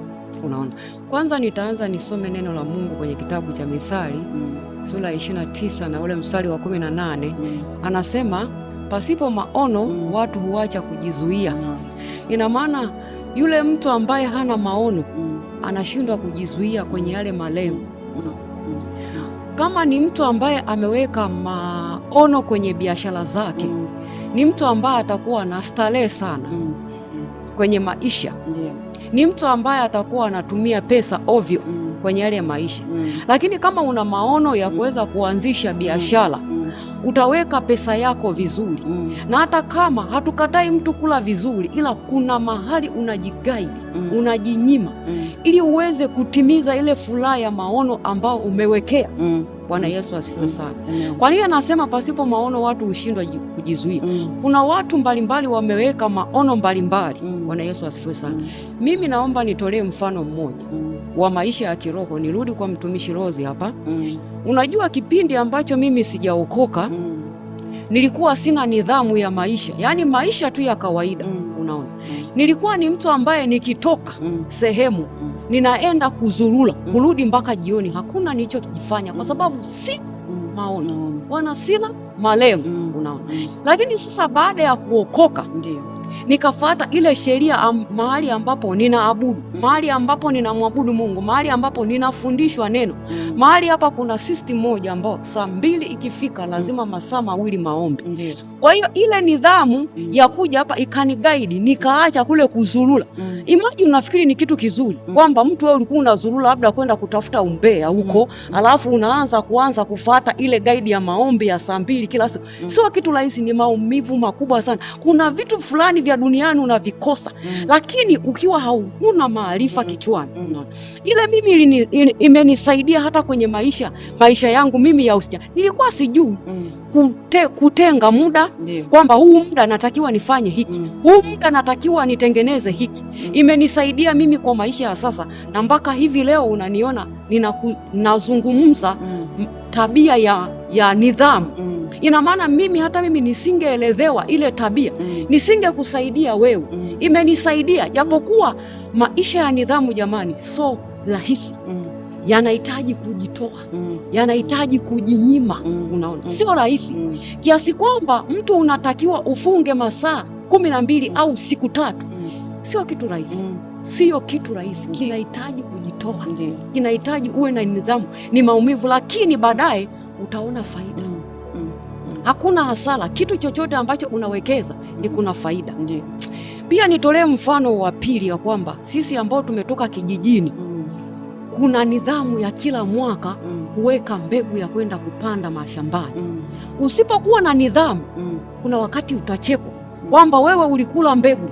Unaona? Kwanza nitaanza nisome neno la Mungu kwenye kitabu cha Mithali sura 29 na ule mstari wa 18. Anasema pasipo maono watu huacha kujizuia. Ina maana yule mtu ambaye hana maono anashindwa kujizuia kwenye yale malengo. Kama ni mtu ambaye ameweka maono kwenye biashara zake, ni mtu ambaye atakuwa na starehe sana kwenye maisha. Ni mtu ambaye atakuwa anatumia pesa ovyo kwenye yale maisha. Lakini kama una maono ya kuweza kuanzisha biashara, utaweka pesa yako vizuri. Na hata kama hatukatai mtu kula vizuri, ila kuna mahali unajiguide, unajinyima ili uweze kutimiza ile furaha ya maono ambao umewekea. Bwana Yesu asifiwe sana. Kwa hiyo anasema pasipo maono watu hushindwa kujizuia. Kuna watu mbalimbali wameweka maono mbalimbali. Bwana Yesu asifiwe sana. Mimi naomba nitolee mfano mmoja wa maisha ya kiroho. Nirudi kwa mtumishi Rose hapa. Unajua kipindi ambacho mimi sijaokoka, nilikuwa sina nidhamu ya maisha. Yaani maisha tu ya kawaida. Unaona? Nilikuwa ni mtu ambaye nikitoka sehemu ninaenda kuzurula, kurudi mpaka jioni, hakuna nilichokifanya kwa sababu si maono, wana sina malengo. Unaona? Lakini sasa baada ya kuokoka, nikafuata ile sheria mahali ambapo ninaabudu, mahali ambapo ninamwabudu Mungu, mahali ambapo ninafundishwa neno. Mahali hapa kuna system moja ambao saa 2 ikifika lazima masaa 2 maombi. Kwa hiyo ile nidhamu ya kuja hapa ikaniguide, nikaacha kule kuzurula. Imagine unafikiri ni kitu kizuri kwamba mtu wewe ulikuwa unazurula labda kwenda kutafuta umbea huko, alafu unaanza kufuata ile guide ya maombi ya saa 2 kila siku. Sio kitu rahisi, ni maumivu makubwa sana. Kuna vitu fulani vya duniani unavikosa, lakini ukiwa hauna maarifa kichwani. Ile mimi imenisaidia hata kwenye maisha yangu mimi ya usichana. Nilikuwa sijui kutenga muda, kwamba huu muda natakiwa nifanye hiki, huu muda natakiwa nitengeneze hiki. Imenisaidia mimi kwa maisha ya sasa, na mpaka hivi leo unaniona nazungumza tabia ya nidhamu. Ina maana hata mimi nisingeelezewa ile tabia, nisingekusaidia wewe. Imenisaidia, japokuwa maisha ya nidhamu jamani so rahisi. Yanahitaji kujitoa, yanahitaji kujinyima. Unaona? Sio rahisi. Kiasi kwamba mtu unatakiwa ufunge masaa 12 au siku 3. Sio kitu rahisi. Sio kitu rahisi. Kinahitaji kujitoa. Kinahitaji uwe na nidhamu. Ni maumivu, lakini baadaye utaona faida. Hakuna hasara. Kitu chochote ambacho unawekeza ni kuna faida. Pia nitolee mfano wa pili ya kwamba sisi ambao tumetoka kijijini, kuna nidhamu ya kila mwaka kuweka mbegu ya kwenda kupanda mashambani. Usipokuwa na nidhamu, kuna wakati utachekwa kwamba wewe ulikula mbegu.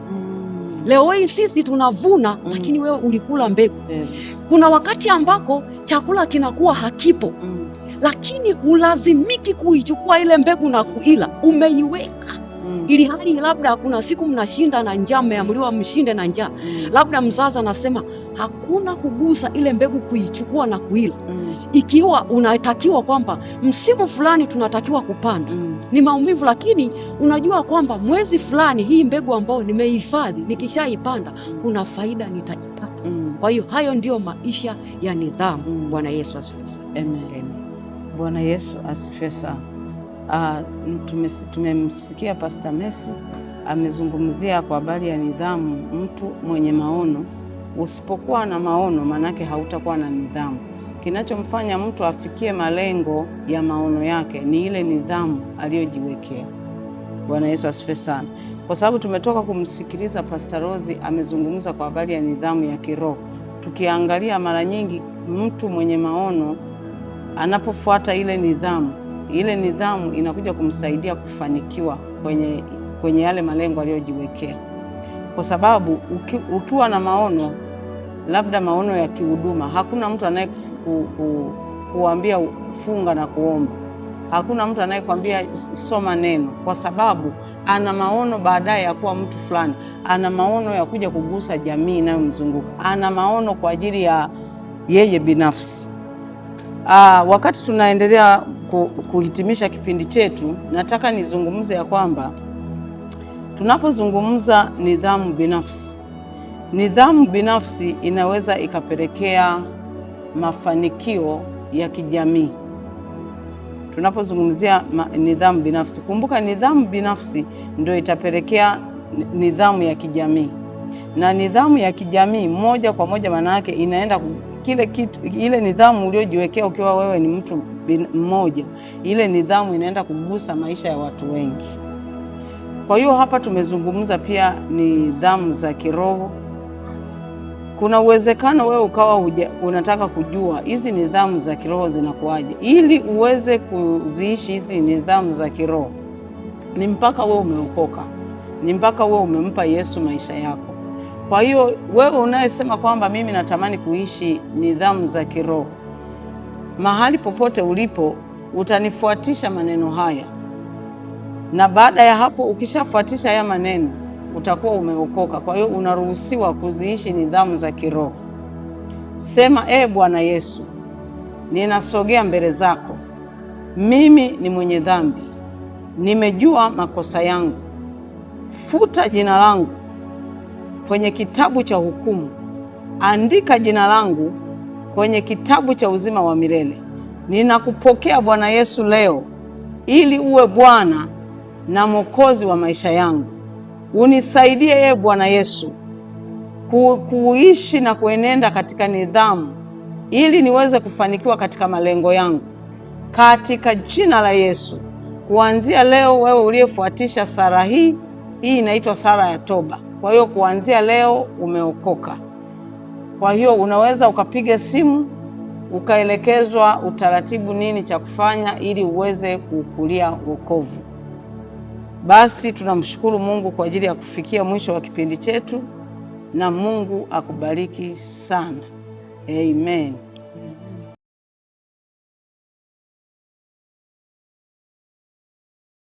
Leo hii sisi tunavuna, lakini wewe ulikula mbegu. Kuna wakati ambako chakula kinakuwa hakipo, lakini ulazimiki kuichukua ile mbegu na kuila, umeiweka ili hali labda kuna siku mnashinda na njaa, mmeamriwa mshinde na njaa, labda mzazi anasema hakuna kugusa ile mbegu, kuichukua na kuila. Ikiwa unatakiwa kwamba msimu fulani tunatakiwa kupanda, ni maumivu, lakini unajua kwamba mwezi fulani hii mbegu ambayo nimehifadhi, nikishaipanda kuna faida nitaipata. Kwa hiyo hayo ndio maisha ya nidhamu. Bwana Yesu asifiwe sana. Amen. Bwana Yesu asifiwe sana. Tumemsikia Pastor Messi amezungumzia kwa habari ya nidhamu. Mtu mwenye maono, usipokuwa na maono manake hautakuwa na nidhamu. Kinachomfanya mtu afikie malengo ya maono yake ni ile nidhamu aliyojiwekea. Bwana Yesu asifiwe sana. Kwa sababu tumetoka kumsikiliza Pastor Rose amezungumza kwa habari ya nidhamu ya kiroho. Tukiangalia mara nyingi mtu mwenye maono anapofuata ile nidhamu inakuja kumsaidia kufanikiwa kwenye yale malengo aliyojiwekea. Kwa sababu ukiwa na maono, labda maono ya kihuduma, hakuna mtu anayekuambia funga na kuomba. Hakuna mtu anayekwambia soma neno, kwa sababu ana maono baadaye ya kuwa mtu fulani. Ana maono ya kuja kugusa jamii inayomzunguka. Ana maono kwa ajili ya yeye binafsi. Wakati tunaendelea kuhitimisha kipindi chetu, nataka nizungumze ya kwamba tunapozungumza nidhamu binafsi inaweza ikapelekea mafanikio ya kijamii. Tunapozungumzia nidhamu binafsi, kumbuka nidhamu binafsi ndio itapelekea nidhamu ya kijamii, na nidhamu ya kijamii moja kwa moja maana yake inaenda ile nidhamu uliojiwekea ukiwa wewe ni mtu mmoja, ile nidhamu inaenda kugusa maisha ya watu wengi. Kwa hiyo hapa tumezungumza pia nidhamu za kiroho. Kuna uwezekano wewe ukawa unataka kujua hizi nidhamu za kiroho zinakuaje. Ili uweze kuziishi hizi nidhamu za kiroho, ni mpaka wewe umeokoka, ni mpaka wewe umempa Yesu maisha yako. Kwa hiyo wewe unayesema kwamba mimi natamani kuishi nidhamu za kiroho, mahali popote ulipo utanifuatisha maneno haya, na baada ya hapo ukishafuatisha haya maneno utakuwa umeokoka. Kwa hiyo unaruhusiwa kuziishi nidhamu za kiroho. Sema, Bwana Yesu, ninasogea mbele zako. Mimi ni mwenye dhambi, nimejua makosa yangu. Futa jina langu kwenye kitabu cha hukumu, andika jina langu kwenye kitabu cha uzima wa milele. Ninakupokea Bwana Yesu leo ili uwe Bwana na Mwokozi wa maisha yangu. Unisaidie Bwana Yesu kuishi na kuenenda katika nidhamu ili niweze kufanikiwa katika malengo yangu, katika jina la Yesu. Kuanzia leo, wewe uliyefuatisha sala hii inaitwa sala ya toba. Kwa hiyo kuanzia leo umeokoka. Kwa hiyo unaweza ukapiga simu ukaelekezwa utaratibu nini cha kufanya ili uweze kukulia wokovu. Basi tunamshukuru Mungu kwa ajili ya kufikia mwisho wa kipindi chetu, na Mungu akubariki sana. Amen.